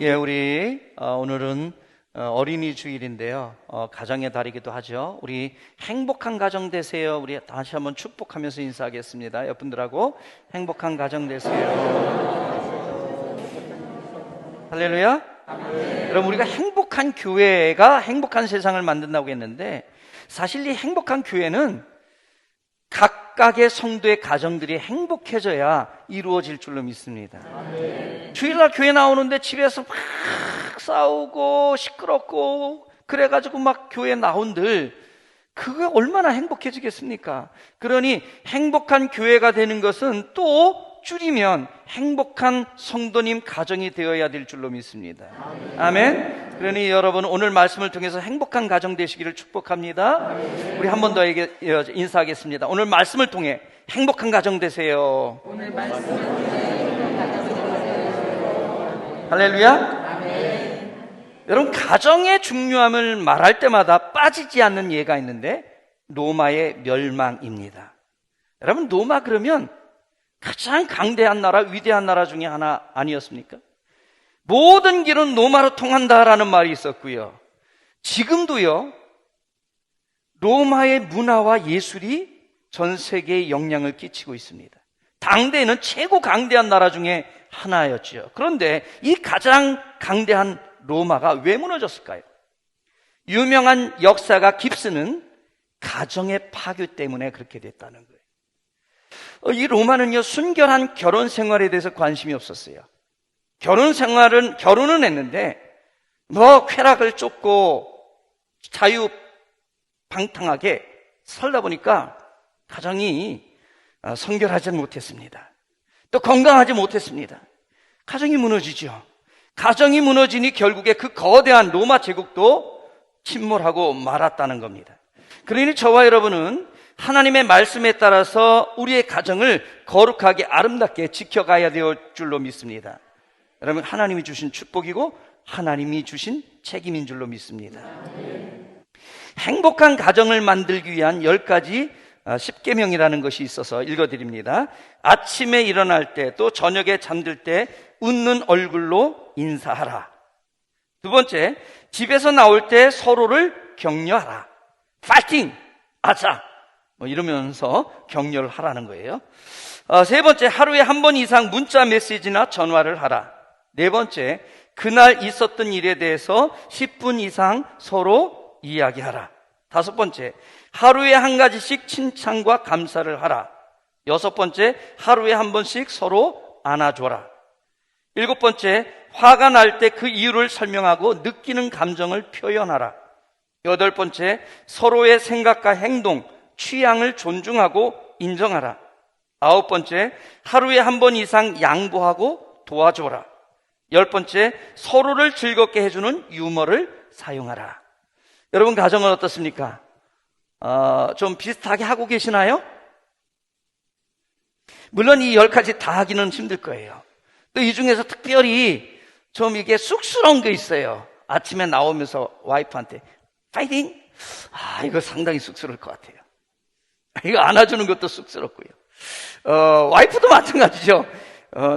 우리 오늘은 어린이 주일인데요. 가정의 달이기도 하죠. 우리 행복한 가정 되세요. 우리 다시 한번 축복하면서 인사하겠습니다. 옆분들하고 행복한 가정 되세요. 할렐루야. 여러분, 우리가 행복한 교회가 행복한 세상을 만든다고 했는데, 사실 이 행복한 교회는 각각의 성도의 가정들이 행복해져야 이루어질 줄로 믿습니다. 주일날 교회 나오는데 집에서 막 싸우고 시끄럽고 그래가지고 막 교회 나온들, 그거 얼마나 행복해지겠습니까? 그러니 행복한 교회가 되는 것은 또 줄이면 행복한 성도님 가정이 되어야 될 줄로 믿습니다. 아멘. 그러니 여러분, 오늘 말씀을 통해서 행복한 가정 되시기를 축복합니다. 우리 한 번 더 인사하겠습니다. 오늘 말씀을 통해 행복한 가정 되세요. 오늘 말씀을 통해 행복한 가정 되세요. 할렐루야. 아멘. 여러분, 가정의 중요함을 말할 때마다 빠지지 않는 예가 있는데 로마의 멸망입니다. 여러분, 로마 그러면 가장 강대한 나라, 위대한 나라 중에 하나 아니었습니까? 모든 길은 로마로 통한다라는 말이 있었고요. 지금도요, 로마의 문화와 예술이 전 세계에 영향을 끼치고 있습니다. 당대에는 최고 강대한 나라 중에 하나였죠. 그런데 이 가장 강대한 로마가 왜 무너졌을까요? 유명한 역사가 깁스는 가정의 파괴 때문에 그렇게 됐다는 거예요. 이 로마는요, 순결한 결혼 생활에 대해서 관심이 없었어요. 결혼은 했는데 쾌락을 쫓고 자유방탕하게 살다 보니까 가정이 성결하지 못했습니다. 또 건강하지 못했습니다. 가정이 무너지죠. 가정이 무너지니 결국에 그 거대한 로마 제국도 침몰하고 말았다는 겁니다. 그러니 저와 여러분은 하나님의 말씀에 따라서 우리의 가정을 거룩하게 아름답게 지켜가야 될 줄로 믿습니다. 여러분, 하나님이 주신 축복이고 하나님이 주신 책임인 줄로 믿습니다. 행복한 가정을 만들기 위한 10가지 10계명이라는 것이 있어서 읽어드립니다. 아침에 일어날 때, 또 저녁에 잠들 때 웃는 얼굴로 인사하라. 두 번째, 집에서 나올 때 서로를 격려하라. 파이팅! 아자! 이러면서 격려를 하라는 거예요. 세 번째, 하루에 한 번 이상 문자 메시지나 전화를 하라. 네 번째, 그날 있었던 일에 대해서 10분 이상 서로 이야기하라. 다섯 번째, 하루에 한 가지씩 칭찬과 감사를 하라. 여섯 번째, 하루에 한 번씩 서로 안아줘라. 일곱 번째, 화가 날 때 그 이유를 설명하고 느끼는 감정을 표현하라. 여덟 번째, 서로의 생각과 행동, 취향을 존중하고 인정하라. 아홉 번째, 하루에 한 번 이상 양보하고 도와줘라. 열 번째, 서로를 즐겁게 해주는 유머를 사용하라. 여러분, 가정은 어떻습니까? 좀 비슷하게 하고 계시나요? 물론 이 10가지 다 하기는 힘들 거예요. 또 이 중에서 특별히 좀 이게 쑥스러운 게 있어요. 아침에 나오면서 와이프한테 파이팅! 이거 상당히 쑥스러울 것 같아요. 이거 안아주는 것도 쑥스럽고요. 와이프도 마찬가지죠.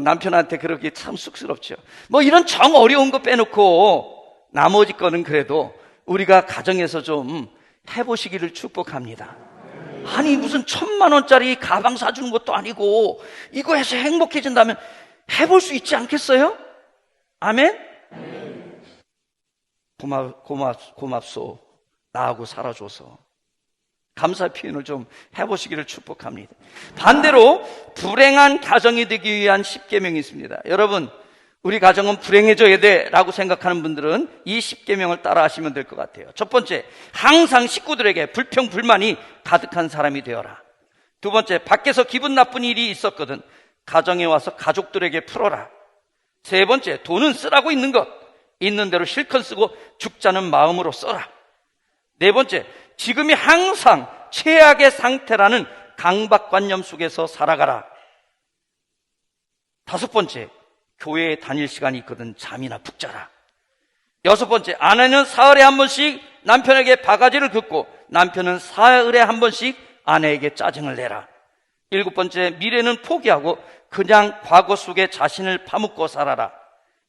남편한테 그러기 참 쑥스럽죠. 이런 정 어려운 거 빼놓고 나머지 거는 그래도 우리가 가정에서 좀 해보시기를 축복합니다. 아니, 무슨 1,000만 원짜리 가방 사주는 것도 아니고 이거 해서 행복해진다면 해볼 수 있지 않겠어요? 아멘? 고맙소. 나하고 살아줘서. 감사 표현을 좀 해보시기를 축복합니다. 반대로 불행한 가정이 되기 위한 10계명이 있습니다. 여러분, 우리 가정은 불행해져야 돼 라고 생각하는 분들은 이 10계명을 따라 하시면 될 것 같아요. 첫 번째, 항상 식구들에게 불평불만이 가득한 사람이 되어라. 두 번째, 밖에서 기분 나쁜 일이 있었거든 가정에 와서 가족들에게 풀어라. 세 번째, 돈은 쓰라고 있는 것 있는 대로 실컷 쓰고 죽자는 마음으로 써라. 네 번째, 지금이 항상 최악의 상태라는 강박관념 속에서 살아가라. 다섯 번째, 교회에 다닐 시간이 있거든 잠이나 푹 자라. 여섯 번째, 아내는 사흘에 한 번씩 남편에게 바가지를 긋고 남편은 사흘에 한 번씩 아내에게 짜증을 내라. 일곱 번째, 미래는 포기하고 그냥 과거 속에 자신을 파묻고 살아라.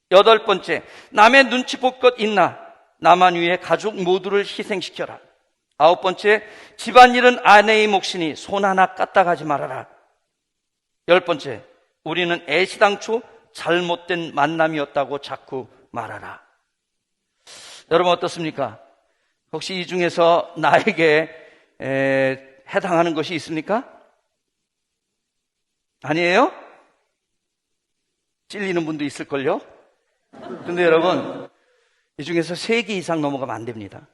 8번째, 남의 눈치 볼 것 있나? 나만 위해 가족 모두를 희생시켜라. 9번째, 집안일은 아내의 몫이니 손 하나 까딱하지 말아라. 10번째, 우리는 애시당초 잘못된 만남이었다고 자꾸 말하라. 여러분 어떻습니까? 혹시 이 중에서 나에게 해당하는 것이 있습니까? 아니에요? 찔리는 분도 있을걸요? 근데 여러분, 이 중에서 3개 이상 넘어가면 안 됩니다.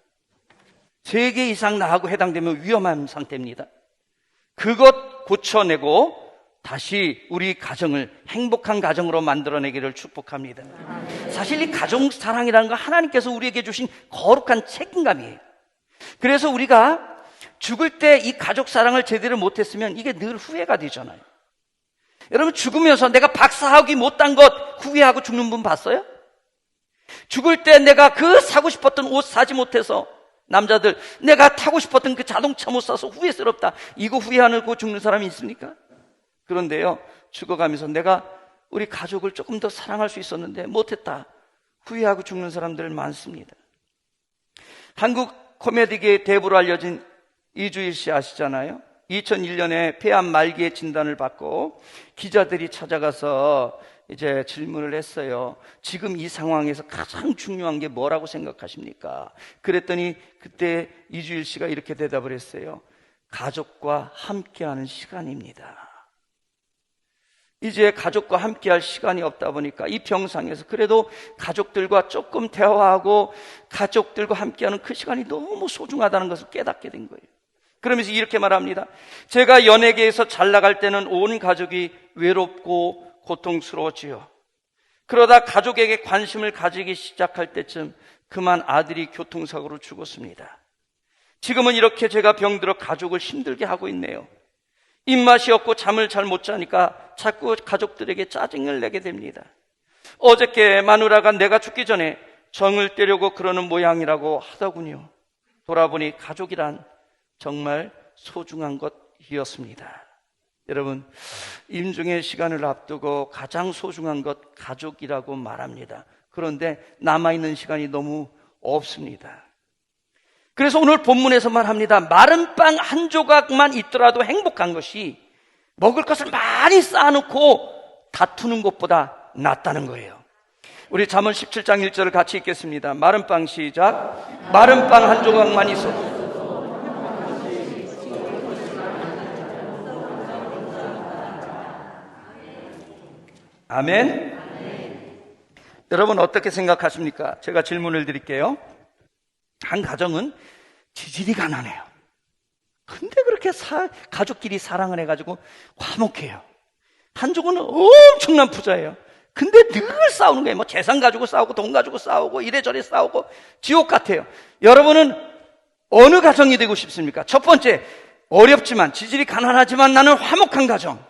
3개 이상 나하고 해당되면 위험한 상태입니다. 그것 고쳐내고 다시 우리 가정을 행복한 가정으로 만들어내기를 축복합니다. 사실 이 가정 사랑이라는 건 하나님께서 우리에게 주신 거룩한 책임감이에요. 그래서 우리가 죽을 때 이 가족 사랑을 제대로 못했으면 이게 늘 후회가 되잖아요. 여러분 죽으면서 내가 박사학위 못한 것 후회하고 죽는 분 봤어요? 죽을 때 내가 그 사고 싶었던 옷 사지 못해서, 남자들 내가 타고 싶었던 그 자동차 못 사서 후회스럽다, 이거 후회하고 죽는 사람이 있습니까? 그런데요, 죽어가면서 내가 우리 가족을 조금 더 사랑할 수 있었는데 못했다, 후회하고 죽는 사람들 많습니다. 한국 코미디계의 대부로 알려진 이주일 씨 아시잖아요. 2001년에 폐암 말기의 진단을 받고 기자들이 찾아가서 이제 질문을 했어요. 지금 이 상황에서 가장 중요한 게 뭐라고 생각하십니까? 그랬더니 그때 이주일 씨가 이렇게 대답을 했어요. 가족과 함께하는 시간입니다. 이제 가족과 함께할 시간이 없다 보니까 이 병상에서 그래도 가족들과 조금 대화하고 가족들과 함께하는 그 시간이 너무 소중하다는 것을 깨닫게 된 거예요. 그러면서 이렇게 말합니다. 제가 연예계에서 잘 나갈 때는 온 가족이 외롭고 고통스러웠지요. 그러다 가족에게 관심을 가지기 시작할 때쯤 그만 아들이 교통사고로 죽었습니다. 지금은 이렇게 제가 병들어 가족을 힘들게 하고 있네요. 입맛이 없고 잠을 잘 못 자니까 자꾸 가족들에게 짜증을 내게 됩니다. 어저께 마누라가 내가 죽기 전에 정을 떼려고 그러는 모양이라고 하더군요. 돌아보니 가족이란 정말 소중한 것이었습니다. 여러분, 임종의 시간을 앞두고 가장 소중한 것 가족이라고 말합니다. 그런데 남아있는 시간이 너무 없습니다. 그래서 오늘 본문에서 말합니다. 마른 빵 한 조각만 있더라도 행복한 것이 먹을 것을 많이 쌓아놓고 다투는 것보다 낫다는 거예요. 우리 잠언 17장 1절을 같이 읽겠습니다. 마른 빵 시작. 마른 빵 한 조각만 있어도 아멘. 여러분 어떻게 생각하십니까? 제가 질문을 드릴게요. 한 가정은 지질이 가난해요. 근데 그렇게 가족끼리 사랑을 해가지고 화목해요. 한쪽은 엄청난 부자예요. 근데 늘 싸우는 거예요. 뭐 재산 가지고 싸우고 돈 가지고 싸우고 이래저래 싸우고 지옥 같아요. 여러분은 어느 가정이 되고 싶습니까? 첫 번째, 어렵지만 지질이 가난하지만 나는 화목한 가정.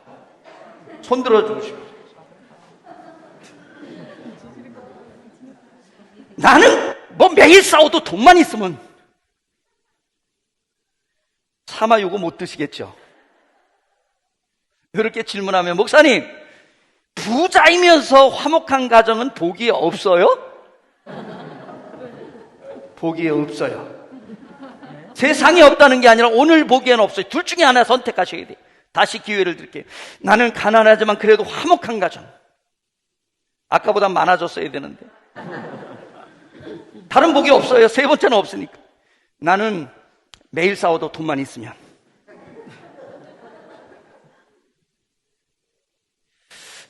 손 들어주고 싶어요. 나는 뭐 매일 싸워도 돈만 있으면 차마 요거 못 드시겠죠? 이렇게 질문하면 목사님, 부자이면서 화목한 가정은 복이 없어요? 복이 없어요. 세상에 없다는 게 아니라 오늘 보기에는 없어요. 둘 중에 하나 선택하셔야 돼요. 다시 기회를 드릴게요. 나는 가난하지만 그래도 화목한 가정. 아까보다 많아졌어야 되는데 다른 복이 없어요. 세 번째는 없으니까. 나는 매일 싸워도 돈만 있으면.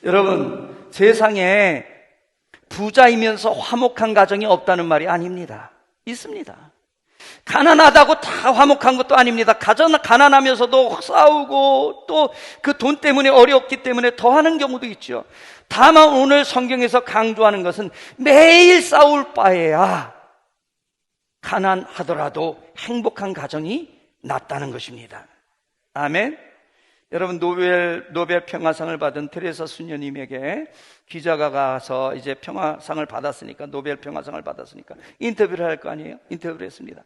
여러분, 세상에 부자이면서 화목한 가정이 없다는 말이 아닙니다. 있습니다. 가난하다고 다 화목한 것도 아닙니다. 가난하면서도 싸우고 또 그 돈 때문에 어렵기 때문에 더 하는 경우도 있죠. 다만 오늘 성경에서 강조하는 것은 매일 싸울 바에야 가난하더라도 행복한 가정이 낫다는 것입니다. 아멘. 여러분, 노벨 평화상을 받은 테레사 수녀님에게 기자가 가서 이제 평화상을 받았으니까, 노벨 평화상을 받았으니까 인터뷰를 할 거 아니에요? 인터뷰를 했습니다.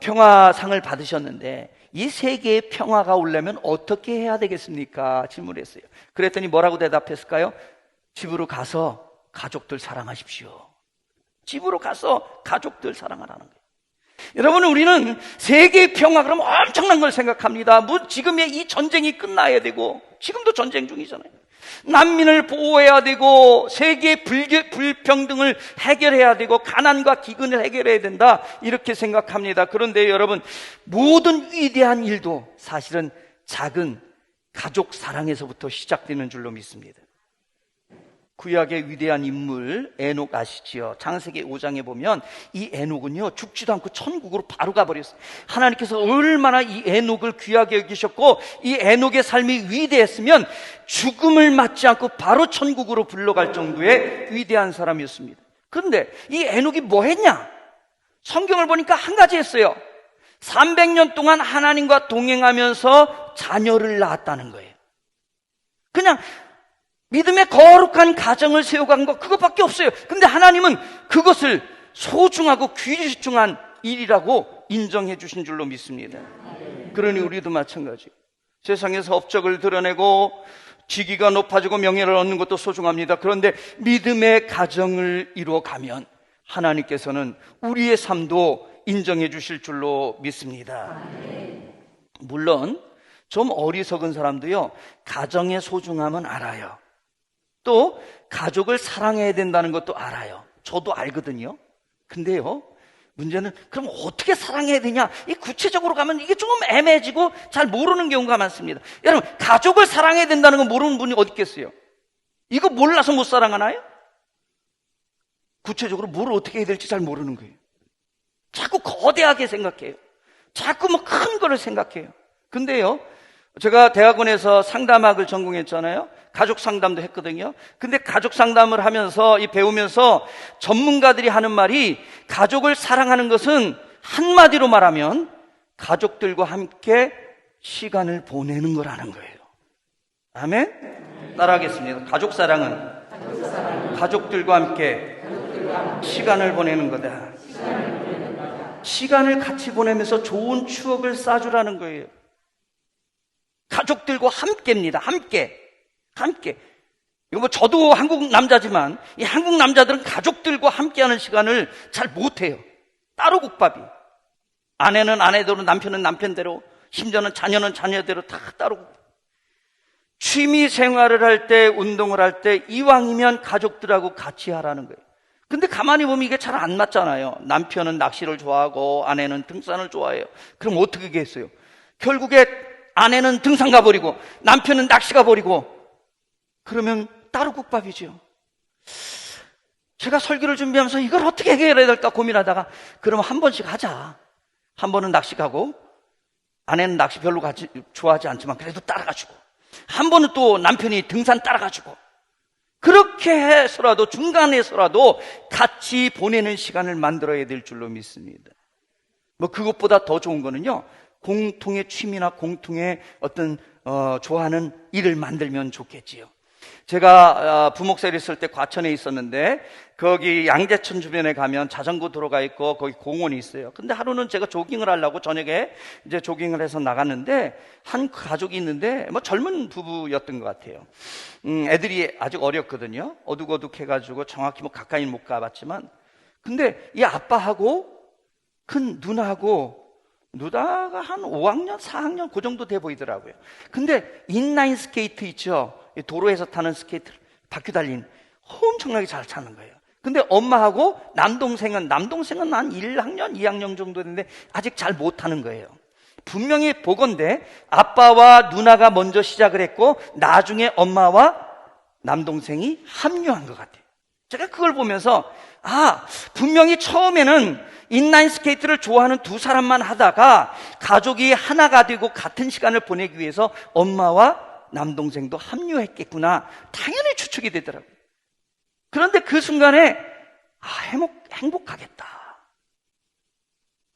평화상을 받으셨는데 이 세계의 평화가 오려면 어떻게 해야 되겠습니까? 질문을 했어요. 그랬더니 뭐라고 대답했을까요? 집으로 가서 가족들 사랑하십시오. 집으로 가서 가족들 사랑하라는 거예요. 여러분, 우리는 세계의 평화 그러면 엄청난 걸 생각합니다. 뭐 지금의 이 전쟁이 끝나야 되고, 지금도 전쟁 중이잖아요. 난민을 보호해야 되고, 세계의 불평등을 해결해야 되고, 가난과 기근을 해결해야 된다, 이렇게 생각합니다. 그런데 여러분, 모든 위대한 일도 사실은 작은 가족 사랑에서부터 시작되는 줄로 믿습니다. 구약의 위대한 인물 에녹 아시지요? 창세기 5장에 보면 이 에녹은요, 죽지도 않고 천국으로 바로 가버렸어요. 하나님께서 얼마나 이 에녹을 귀하게 여기셨고, 이 에녹의 삶이 위대했으면 죽음을 맞지 않고 바로 천국으로 불러갈 정도의 위대한 사람이었습니다. 그런데 이 에녹이 뭐 했냐? 성경을 보니까 한 가지 했어요. 300년 동안 하나님과 동행하면서 자녀를 낳았다는 거예요. 그냥 믿음의 거룩한 가정을 세워간 것, 그것밖에 없어요. 근데 하나님은 그것을 소중하고 귀중한 일이라고 인정해 주신 줄로 믿습니다. 그러니 우리도 마찬가지. 세상에서 업적을 드러내고 직위가 높아지고 명예를 얻는 것도 소중합니다. 그런데 믿음의 가정을 이루어가면 하나님께서는 우리의 삶도 인정해 주실 줄로 믿습니다. 물론 좀 어리석은 사람도요, 가정의 소중함은 알아요. 또 가족을 사랑해야 된다는 것도 알아요. 저도 알거든요. 근데요, 문제는 그럼 어떻게 사랑해야 되냐? 이 구체적으로 가면 이게 조금 애매해지고 잘 모르는 경우가 많습니다. 여러분, 가족을 사랑해야 된다는 거 모르는 분이 어디 있겠어요? 이거 몰라서 못 사랑하나요? 구체적으로 뭘 어떻게 해야 될지 잘 모르는 거예요. 자꾸 거대하게 생각해요. 자꾸 뭐 큰 거를 생각해요. 근데요, 제가 대학원에서 상담학을 전공했잖아요. 가족 상담도 했거든요. 근데 가족 상담을 하면서 배우면서 전문가들이 하는 말이, 가족을 사랑하는 것은 한마디로 말하면 가족들과 함께 시간을 보내는 거라는 거예요. 아멘? 따라하겠습니다. 가족 사랑은 가족들과 함께 시간을 보내는 거다. 시간을 같이 보내면서 좋은 추억을 쌓아주라는 거예요. 가족들과 함께입니다. 함께. 이거 뭐 저도 한국 남자지만 이 한국 남자들은 가족들과 함께하는 시간을 잘 못해요. 따로 국밥이. 아내는 아내대로, 남편은 남편대로, 심지어는 자녀는 자녀대로 다 따로 국밥. 취미 생활을 할 때, 운동을 할 때 이왕이면 가족들하고 같이 하라는 거예요. 근데 가만히 보면 이게 잘 안 맞잖아요. 남편은 낚시를 좋아하고 아내는 등산을 좋아해요. 그럼 어떻게 하겠어요? 결국에 아내는 등산 가버리고 남편은 낚시 가버리고, 그러면 따로 국밥이죠. 제가 설교를 준비하면서 이걸 어떻게 해결해야 될까 고민하다가, 그럼 한 번씩 하자. 한 번은 낚시 가고, 아내는 낚시 별로 좋아하지 않지만 그래도 따라가지고, 한 번은 또 남편이 등산 따라가지고, 그렇게 해서라도, 중간에서라도 같이 보내는 시간을 만들어야 될 줄로 믿습니다. 뭐 그것보다 더 좋은 거는요, 공통의 취미나 공통의 어떤 좋아하는 일을 만들면 좋겠지요. 제가 부목사를 있을 때 과천에 있었는데, 거기 양재천 주변에 가면 자전거 도로가 있고 거기 공원이 있어요. 근데 하루는 제가 조깅을 하려고 저녁에 이제 조깅을 해서 나갔는데, 한 가족이 있는데 뭐 젊은 부부였던 것 같아요. 애들이 아직 어렸거든요. 어둑어둑해가지고 정확히 뭐 가까이 못 가봤지만, 근데 이 아빠하고 큰 누나가 한 5학년, 4학년 그 정도 돼 보이더라고요. 근데 인라인 스케이트 있죠? 도로에서 타는 스케이트를 바퀴 달린, 엄청나게 잘 타는 거예요. 근데 엄마하고 남동생은 한 1학년, 2학년 정도 됐는데 아직 잘 못 타는 거예요. 분명히 보건대 아빠와 누나가 먼저 시작을 했고 나중에 엄마와 남동생이 합류한 것 같아요. 제가 그걸 보면서, 분명히 처음에는 인라인 스케이트를 좋아하는 두 사람만 하다가 가족이 하나가 되고 같은 시간을 보내기 위해서 엄마와 남동생도 합류했겠구나, 당연히 추측이 되더라고요. 그런데 그 순간에 행복하겠다.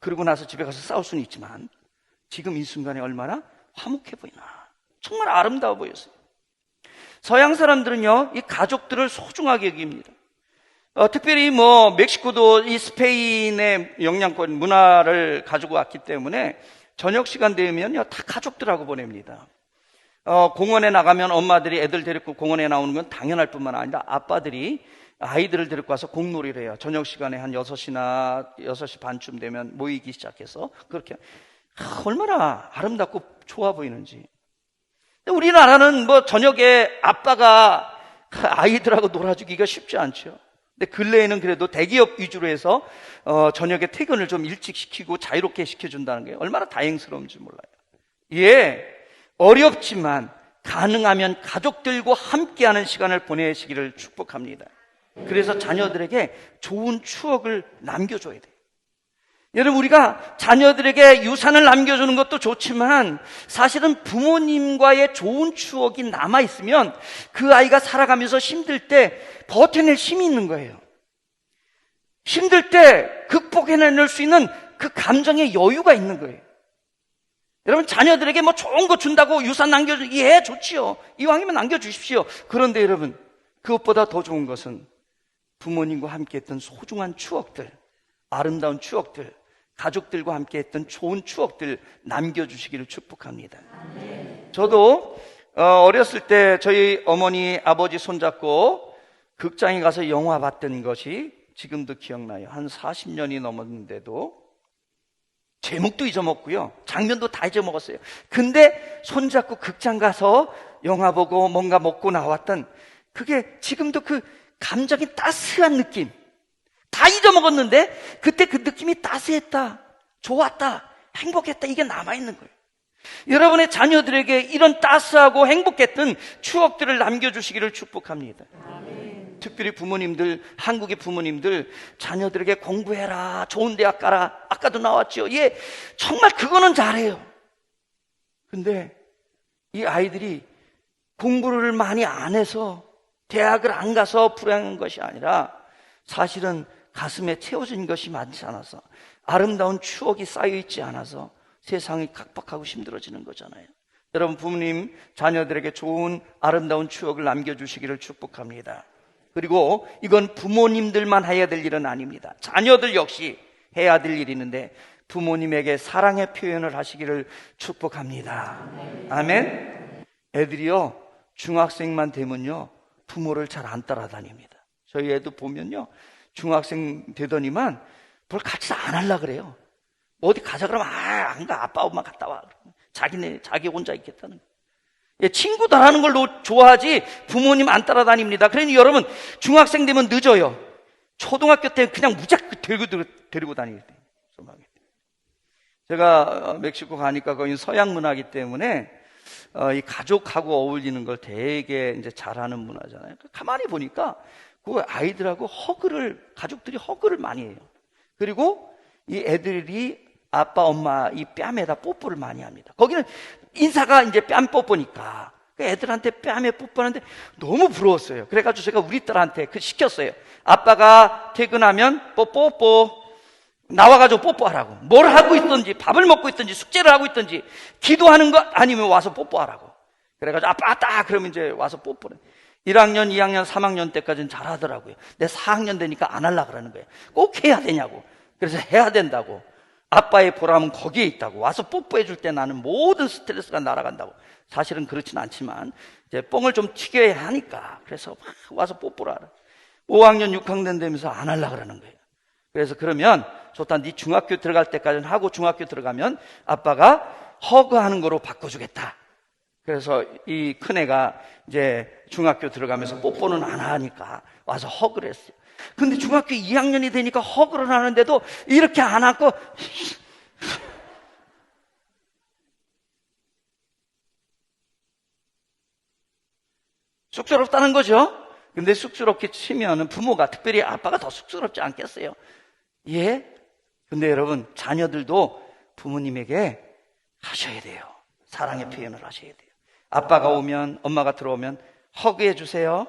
그러고 나서 집에 가서 싸울 수는 있지만 지금 이 순간에 얼마나 화목해 보이나, 정말 아름다워 보였어요. 서양 사람들은요, 이 가족들을 소중하게 여깁니다. 특별히 멕시코도 이 스페인의 영향권 문화를 가지고 왔기 때문에 저녁 시간 되면요, 다 가족들하고 보냅니다. 공원에 나가면 엄마들이 애들 데리고 공원에 나오는 건 당연할 뿐만 아니라 아빠들이 아이들을 데리고 와서 공놀이를 해요. 저녁 시간에 한 6시 반쯤 되면 모이기 시작해서 그렇게 얼마나 아름답고 좋아 보이는지. 근데 우리나라는 뭐 저녁에 아빠가 아이들하고 놀아주기가 쉽지 않죠. 근데 근래에는 그래도 대기업 위주로 해서 저녁에 퇴근을 좀 일찍 시키고 자유롭게 시켜준다는 게 얼마나 다행스러운지 몰라요. 예, 어렵지만 가능하면 가족들과 함께하는 시간을 보내시기를 축복합니다. 그래서 자녀들에게 좋은 추억을 남겨줘야 돼요. 여러분, 우리가 자녀들에게 유산을 남겨주는 것도 좋지만 사실은 부모님과의 좋은 추억이 남아있으면 그 아이가 살아가면서 힘들 때 버텨낼 힘이 있는 거예요. 힘들 때 극복해낼 수 있는 그 감정의 여유가 있는 거예요. 여러분, 자녀들에게 뭐 좋은 거 준다고 유산 예, 좋지요. 이왕이면 남겨주십시오. 그런데 여러분, 그것보다 더 좋은 것은 부모님과 함께 했던 소중한 추억들, 아름다운 추억들, 가족들과 함께 했던 좋은 추억들 남겨주시기를 축복합니다. 저도 어렸을 때 저희 어머니, 아버지 손잡고 극장에 가서 영화 봤던 것이 지금도 기억나요. 한 40년이 넘었는데도 제목도 잊어먹고요, 장면도 다 잊어먹었어요. 근데 손잡고 극장 가서 영화 보고 뭔가 먹고 나왔던 그게 지금도 그 감정이 따스한 느낌, 다 잊어먹었는데 그때 그 느낌이 따스했다, 좋았다, 행복했다, 이게 남아있는 거예요. 여러분의 자녀들에게 이런 따스하고 행복했던 추억들을 남겨주시기를 축복합니다. 아멘. 특별히 부모님들, 한국의 부모님들, 자녀들에게 공부해라, 좋은 대학 가라, 아까도 나왔죠. 예, 정말 그거는 잘해요. 근데 이 아이들이 공부를 많이 안 해서, 대학을 안 가서 불행한 것이 아니라 사실은 가슴에 채워진 것이 많지 않아서, 아름다운 추억이 쌓여있지 않아서 세상이 각박하고 힘들어지는 거잖아요. 여러분, 부모님 자녀들에게 좋은 아름다운 추억을 남겨주시기를 축복합니다. 그리고 이건 부모님들만 해야 될 일은 아닙니다. 자녀들 역시 해야 될 일이 있는데 부모님에게 사랑의 표현을 하시기를 축복합니다. 아멘. 애들이요, 중학생만 되면요 부모를 잘 안 따라다닙니다. 저희 애도 보면요, 중학생 되더니만 뭘 같이 안 하려고 그래요. 어디 가자 그러면 안 가, 아빠 엄마 갔다 와. 자기 혼자 있겠다는 거예요. 예, 친구들 하는 걸 좋아하지 부모님 안 따라다닙니다. 그러니 여러분, 중학생 되면 늦어요. 초등학교 때 그냥 무작정 데리고 다니게 돼요. 제가 멕시코 가니까 거기 서양 문화이기 때문에 이 가족하고 어울리는 걸 되게 이제 잘하는 문화잖아요. 가만히 보니까 그 아이들하고 가족들이 허그를 많이 해요. 그리고 이 애들이 아빠, 엄마 이 뺨에다 뽀뽀를 많이 합니다. 거기는 인사가 이제 뺨 뽀뽀니까 애들한테 뺨에 뽀뽀하는데 너무 부러웠어요. 그래가지고 제가 우리 딸한테 시켰어요. 아빠가 퇴근하면 뽀뽀 나와가지고 뽀뽀하라고. 뭘 하고 있든지, 밥을 먹고 있든지, 숙제를 하고 있든지, 기도하는 거 아니면 와서 뽀뽀하라고. 그래가지고 아빠 왔다 그러면 이제 와서 뽀뽀를. 1학년, 2학년, 3학년 때까지는 잘하더라고요. 근데 4학년 되니까 안 하려고 그러는 거예요. 꼭 해야 되냐고. 그래서 해야 된다고. 아빠의 보람은 거기에 있다고. 와서 뽀뽀해 줄 때 나는 모든 스트레스가 날아간다고. 사실은 그렇진 않지만 이제 뻥을 좀 튀겨야 하니까. 그래서 막 와서 뽀뽀를 하라. 5학년, 6학년 되면서 안 하려고 그러는 거예요. 그래서 그러면 좋다, 네 중학교 들어갈 때까지는 하고 중학교 들어가면 아빠가 허그하는 거로 바꿔주겠다. 그래서 이 큰애가 이제 중학교 들어가면서 뽀뽀는 안 하니까 와서 허그를 했어요. 근데 중학교 2학년이 되니까 허그를 하는데도 이렇게 안 하고 쑥스럽다는 거죠. 근데 쑥스럽게 치면 부모가, 특별히 아빠가 더 쑥스럽지 않겠어요? 예? 근데 여러분, 자녀들도 부모님에게 하셔야 돼요. 사랑의 표현을 하셔야 돼요. 아빠가 오면, 엄마가 들어오면 허그해 주세요.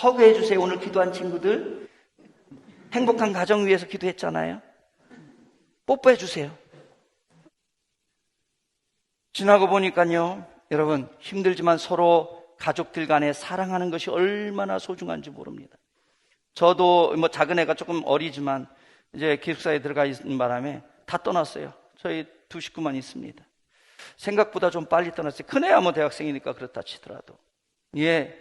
허그해 주세요. 오늘 기도한 친구들 행복한 가정 위해서 기도했잖아요. 뽀뽀해 주세요. 지나고 보니까요, 여러분, 힘들지만 서로 가족들 간에 사랑하는 것이 얼마나 소중한지 모릅니다. 저도 뭐 작은 애가 조금 어리지만 이제 기숙사에 들어가 있는 바람에 다 떠났어요. 저희 두 식구만 있습니다. 생각보다 좀 빨리 떠났어요. 큰애야 뭐 대학생이니까 그렇다 치더라도. 예.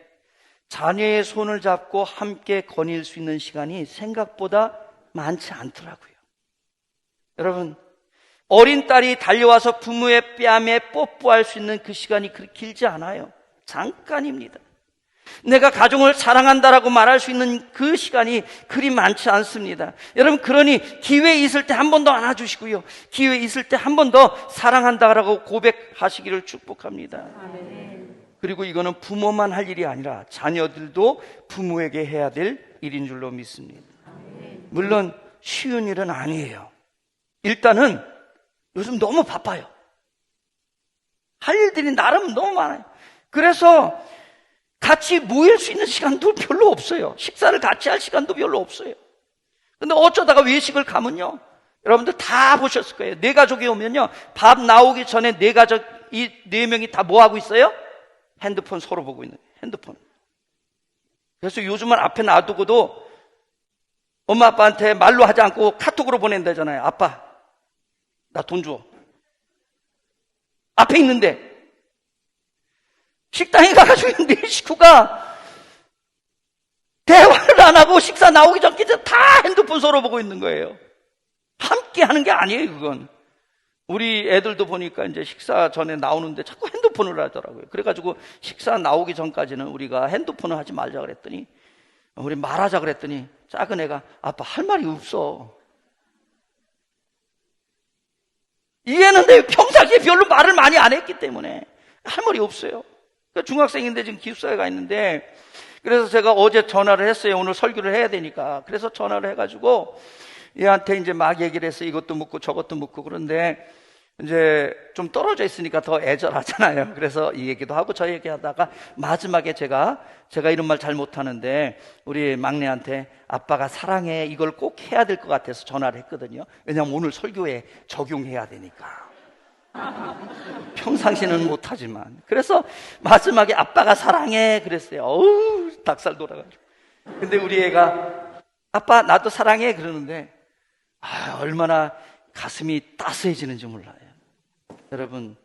자녀의 손을 잡고 함께 거닐 수 있는 시간이 생각보다 많지 않더라고요. 여러분, 어린 딸이 달려와서 부모의 뺨에 뽀뽀할 수 있는 그 시간이 그렇게 길지 않아요. 잠깐입니다. 내가 가정을 사랑한다라고 말할 수 있는 그 시간이 그리 많지 않습니다. 여러분, 그러니 기회 있을 때 한 번 더 안아주시고요, 기회 있을 때 한 번 더 사랑한다라고 고백하시기를 축복합니다. 그리고 이거는 부모만 할 일이 아니라 자녀들도 부모에게 해야 될 일인 줄로 믿습니다. 물론 쉬운 일은 아니에요. 일단은 요즘 너무 바빠요. 할 일들이 나름 너무 많아요. 그래서 같이 모일 수 있는 시간도 별로 없어요. 식사를 같이 할 시간도 별로 없어요. 근데 어쩌다가 외식을 가면요, 여러분들 다 보셨을 거예요. 네 가족이 오면요, 밥 나오기 전에 네 가족, 이 네 명이 다 뭐 하고 있어요? 핸드폰 서로 보고 있는 거예요. 핸드폰. 그래서 요즘은 앞에 놔두고도 엄마 아빠한테 말로 하지 않고 카톡으로 보낸다잖아요. 아빠, 나 돈 줘. 앞에 있는데. 식당에 가가지고 있는데 식구가 대화를 안 하고 식사 나오기 전까지 다 핸드폰 서로 보고 있는 거예요. 함께 하는 게 아니에요, 그건. 우리 애들도 보니까 이제 식사 전에 나오는데 자꾸 핸드폰을 하더라고요. 그래가지고 식사 나오기 전까지는 우리가 핸드폰을 하지 말자 그랬더니, 우리 말하자 그랬더니 작은 애가 아빠 할 말이 없어. 이해는 내 평상시에 별로 말을 많이 안 했기 때문에 할 말이 없어요. 중학생인데 지금 기숙사에 가 있는데, 그래서 제가 어제 전화를 했어요. 오늘 설교를 해야 되니까. 그래서 전화를 해가지고 얘한테 이제 막 얘기를 했어요. 이것도 묻고 저것도 묻고. 그런데 이제 좀 떨어져 있으니까 더 애절하잖아요. 그래서 이 얘기도 하고 저 얘기하다가 마지막에 제가 이런 말 잘 못하는데 우리 막내한테 아빠가 사랑해, 이걸 꼭 해야 될 것 같아서 전화를 했거든요. 왜냐하면 오늘 설교에 적용해야 되니까. 평상시는 못하지만. 그래서 마지막에 아빠가 사랑해 그랬어요. 어우, 닭살 돌아가지고. 근데 우리 애가 아빠 나도 사랑해 그러는데 얼마나 가슴이 따스해지는지 몰라요. 여러분,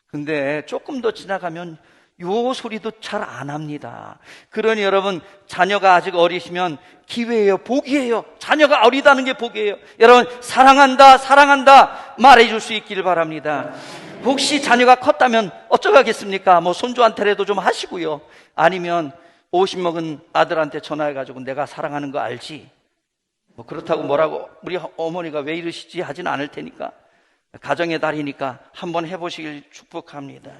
근데 조금 더 지나가면 요 소리도 잘 안 합니다. 그러니 여러분, 자녀가 아직 어리시면 기회예요, 복이에요. 자녀가 어리다는 게 복이에요. 여러분, 사랑한다 말해줄 수 있기를 바랍니다. 혹시 자녀가 컸다면 어쩌겠습니까? 뭐 손주한테라도 좀 하시고요, 아니면 50 먹은 아들한테 전화해가지고 내가 사랑하는 거 알지? 뭐 그렇다고 뭐라고 우리 어머니가 왜 이러시지 하진 않을 테니까, 가정의 달이니까 한번 해보시길 축복합니다.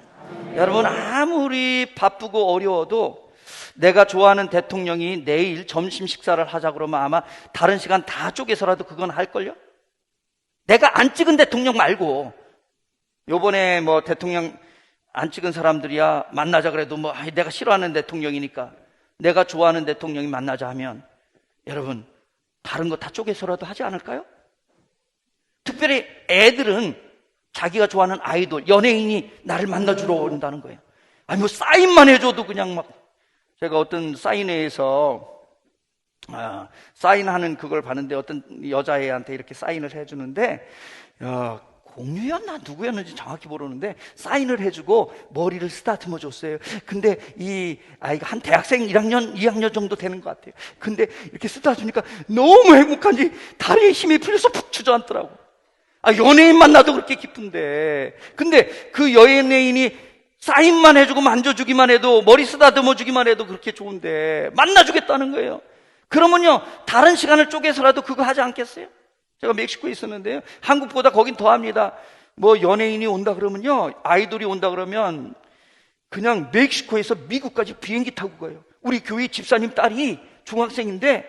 여러분, 아무리 바쁘고 어려워도 내가 좋아하는 대통령이 내일 점심 식사를 하자 그러면 아마 다른 시간 다 쪼개서라도 그건 할걸요? 내가 안 찍은 대통령 말고, 요번에 뭐 대통령 안 찍은 사람들이야 만나자 그래도 뭐 내가 싫어하는 대통령이니까 내가 좋아하는 대통령이 만나자 하면 여러분, 다른 거 다 쪼개서라도 하지 않을까요? 특별히 애들은 자기가 좋아하는 아이돌, 연예인이 나를 만나주러 온다는 거예요. 아니 뭐 사인만 해줘도 그냥 막. 제가 어떤 사인회에서 사인하는 그걸 봤는데 어떤 여자애한테 이렇게 사인을 해주는데, 공유였나 누구였는지 정확히 모르는데 사인을 해주고 머리를 쓰다듬어 줬어요. 근데 이 아이가 한 대학생 1학년, 2학년 정도 되는 것 같아요. 근데 이렇게 쓰다주니까 너무 행복한지 다리에 힘이 풀려서 푹 주저앉더라고. 연예인 만나도 그렇게 기쁜데, 근데 그 연예인이 사인만 해주고 만져주기만 해도, 머리 쓰다듬어 주기만 해도 그렇게 좋은데 만나주겠다는 거예요. 그러면요, 다른 시간을 쪼개서라도 그거 하지 않겠어요? 제가 멕시코에 있었는데요, 한국보다 거긴 더합니다. 뭐 연예인이 온다 그러면요, 아이돌이 온다 그러면 그냥 멕시코에서 미국까지 비행기 타고 가요. 우리 교회 집사님 딸이 중학생인데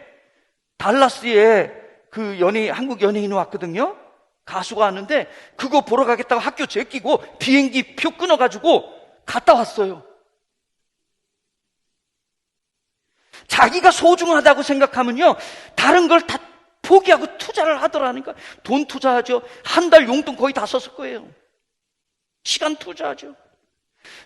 달라스에 그 한국 연예인이 왔거든요. 가수가 왔는데 그거 보러 가겠다고 학교 제끼고 비행기 표 끊어가지고 갔다 왔어요. 자기가 소중하다고 생각하면요, 다른 걸 다 포기하고 투자를 하더라니까. 돈 투자하죠. 한 달 용돈 거의 다 썼을 거예요. 시간 투자하죠.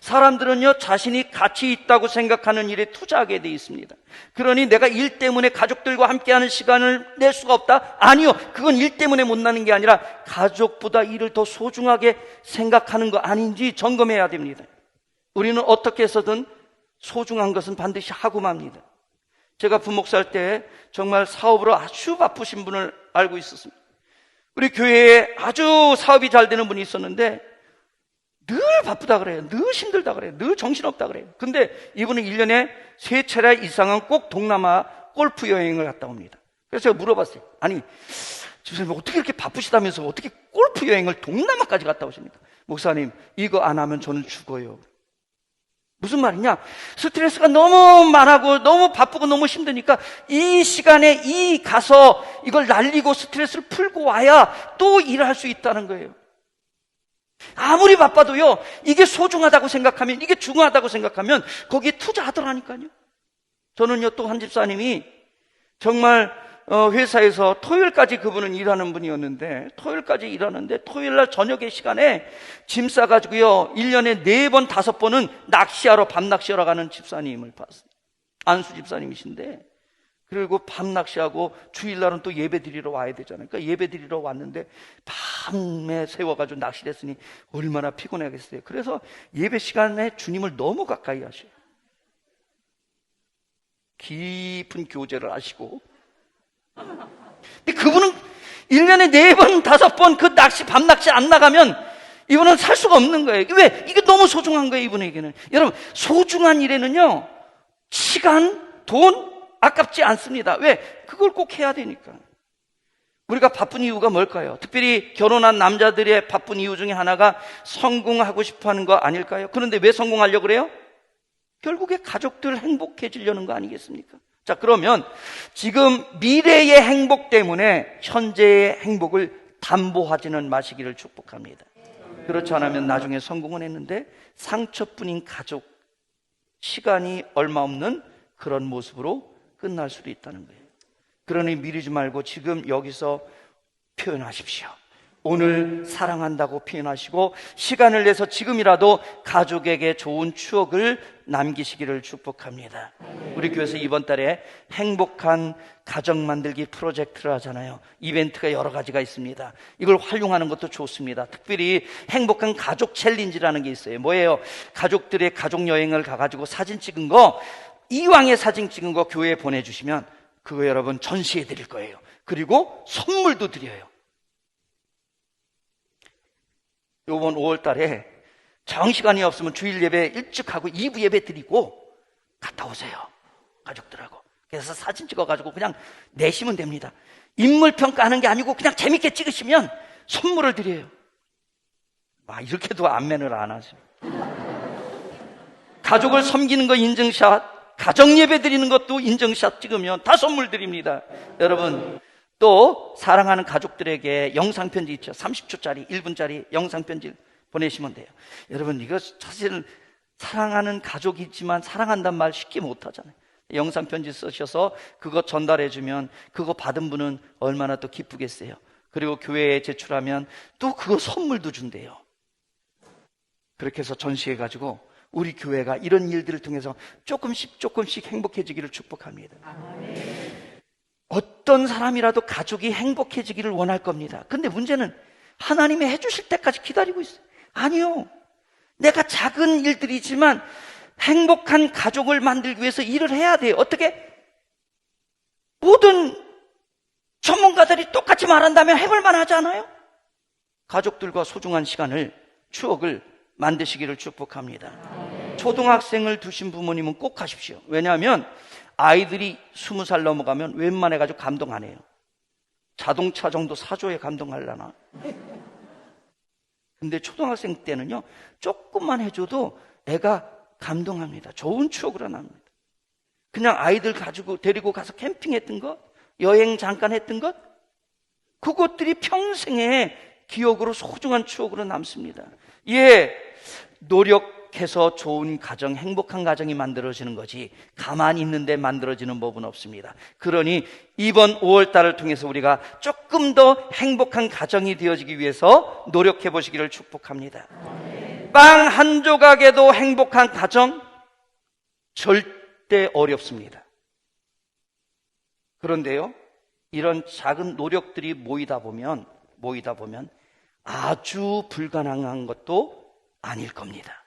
사람들은요, 자신이 가치 있다고 생각하는 일에 투자하게 돼 있습니다. 그러니 내가 일 때문에 가족들과 함께하는 시간을 낼 수가 없다? 아니요, 그건 일 때문에 못 나는 게 아니라 가족보다 일을 더 소중하게 생각하는 거 아닌지 점검해야 됩니다. 우리는 어떻게 해서든 소중한 것은 반드시 하고 맙니다. 제가 부목사할 때 정말 사업으로 아주 바쁘신 분을 알고 있었습니다. 우리 교회에 아주 사업이 잘 되는 분이 있었는데 늘 바쁘다 그래요. 늘 힘들다 그래요. 늘 정신없다 그래요. 근데 이분은 1년에 3차례 이상은 꼭 동남아 골프 여행을 갔다 옵니다. 그래서 제가 물어봤어요. 아니, 집사님 어떻게 이렇게 바쁘시다면서 어떻게 골프 여행을 동남아까지 갔다 오십니까? 목사님, 이거 안 하면 저는 죽어요. 무슨 말이냐? 스트레스가 너무 많고 너무 바쁘고 너무 힘드니까 이 시간에 가서 이걸 날리고 스트레스를 풀고 와야 또 일할 수 있다는 거예요. 아무리 바빠도요, 이게 소중하다고 생각하면, 이게 중요하다고 생각하면 거기에 투자하더라니까요. 저는요, 또 한 집사님이 정말 회사에서 토요일까지 그분은 일하는 분이었는데, 토요일까지 일하는데 토요일날 저녁의 시간에 짐 싸가지고요 1년에 4번 5번은 낚시하러 밤 낚시하러 가는 집사님을 봤어요. 안수 집사님이신데, 그리고 밤 낚시하고 주일날은 또 예배 드리러 와야 되잖아요. 그러니까 예배 드리러 왔는데 밤에 세워가지고 낚시를 했으니 얼마나 피곤하겠어요. 그래서 예배 시간에 주님을 너무 가까이 하셔요. 깊은 교제를 하시고. 근데 그분은 1년에 4번, 5번 그 낚시, 밤 낚시 안 나가면 이분은 살 수가 없는 거예요. 왜? 이게 너무 소중한 거예요, 이분에게는. 여러분, 소중한 일에는요, 시간, 돈, 아깝지 않습니다. 왜? 그걸 꼭 해야 되니까. 우리가 바쁜 이유가 뭘까요? 특별히 결혼한 남자들의 바쁜 이유 중에 하나가 성공하고 싶어 하는 거 아닐까요? 그런데 왜 성공하려고 그래요? 결국에 가족들 행복해지려는 거 아니겠습니까? 자, 그러면 지금 미래의 행복 때문에 현재의 행복을 담보하지는 마시기를 축복합니다. 그렇지 않으면 나중에 성공은 했는데 상처뿐인 가족, 시간이 얼마 없는 그런 모습으로 끝날 수도 있다는 거예요. 그러니 미루지 말고 지금 여기서 표현하십시오. 오늘 사랑한다고 표현하시고 시간을 내서 지금이라도 가족에게 좋은 추억을 남기시기를 축복합니다. 우리 교회에서 이번 달에 행복한 가정 만들기 프로젝트를 하잖아요. 이벤트가 여러 가지가 있습니다. 이걸 활용하는 것도 좋습니다. 특별히 행복한 가족 챌린지라는 게 있어요. 뭐예요? 가족들의 가족 여행을 가가지고 사진 찍은 거, 이왕의 사진 찍은 거 교회에 보내주시면 그거 여러분 전시해 드릴 거예요. 그리고 선물도 드려요. 이번 5월 달에 정시간이 없으면 주일 예배 일찍 하고 2부 예배 드리고 갔다 오세요. 가족들하고. 그래서 사진 찍어가지고 그냥 내시면 됩니다. 인물 평가하는 게 아니고 그냥 재밌게 찍으시면 선물을 드려요. 이렇게도 안면을 안 하죠. 가족을 섬기는 거 인증샷, 가정 예배 드리는 것도 인증샷 찍으면 다 선물 드립니다. 여러분, 또 사랑하는 가족들에게 영상편지 있죠. 30초짜리 1분짜리 영상편지 보내시면 돼요. 여러분, 이거 사실은 사랑하는 가족이지만 사랑한다는 말 쉽게 못하잖아요. 영상편지 쓰셔서 그거 전달해주면 그거 받은 분은 얼마나 또 기쁘겠어요. 그리고 교회에 제출하면 또 그거 선물도 준대요. 그렇게 해서 전시해가지고 우리 교회가 이런 일들을 통해서 조금씩 행복해지기를 축복합니다. 어떤 사람이라도 가족이 행복해지기를 원할 겁니다. 근데 문제는 하나님이 해주실 때까지 기다리고 있어요. 아니요, 내가 작은 일들이지만 행복한 가족을 만들기 위해서 일을 해야 돼요. 어떻게? 모든 전문가들이 똑같이 말한다면 해볼만 하지 않아요? 가족들과 소중한 시간을, 추억을 만드시기를 축복합니다. 초등학생을 두신 부모님은 꼭 하십시오. 왜냐하면 아이들이 20살 넘어가면 웬만해가지고 감동 안 해요. 자동차 정도 사줘야 감동하려나? 근데 초등학생 때는요, 조금만 해줘도 애가 감동합니다. 좋은 추억으로 납니다. 그냥 아이들 가지고 데리고 가서 캠핑했던 것, 여행 잠깐 했던 것, 그것들이 평생의 기억으로 소중한 추억으로 남습니다. 예, 노력해서 좋은 가정, 행복한 가정이 만들어지는 거지 가만히 있는데 만들어지는 법은 없습니다. 그러니 이번 5월달을 통해서 우리가 조금 더 행복한 가정이 되어지기 위해서 노력해 보시기를 축복합니다. 빵 한 조각에도 행복한 가정 절대 어렵습니다. 그런데요, 이런 작은 노력들이 모이다 보면 아주 불가능한 것도 아닐 겁니다.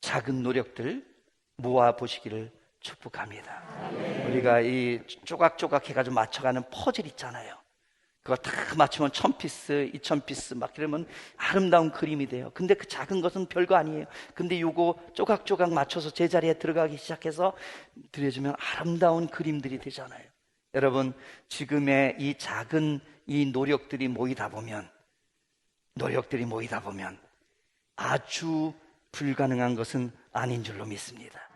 작은 노력들 모아 보시기를 축복합니다. 우리가 이 조각조각 해가지고 맞춰가는 퍼즐 있잖아요. 그거 다 맞추면 1000피스, 2000피스 막 이러면 아름다운 그림이 돼요. 근데 그 작은 것은 별거 아니에요. 근데 요거 조각조각 맞춰서 제자리에 들어가기 시작해서 들여주면 아름다운 그림들이 되잖아요. 여러분, 지금의 이 작은 이 노력들이 모이다 보면 아주 불가능한 것은 아닌 줄로 믿습니다.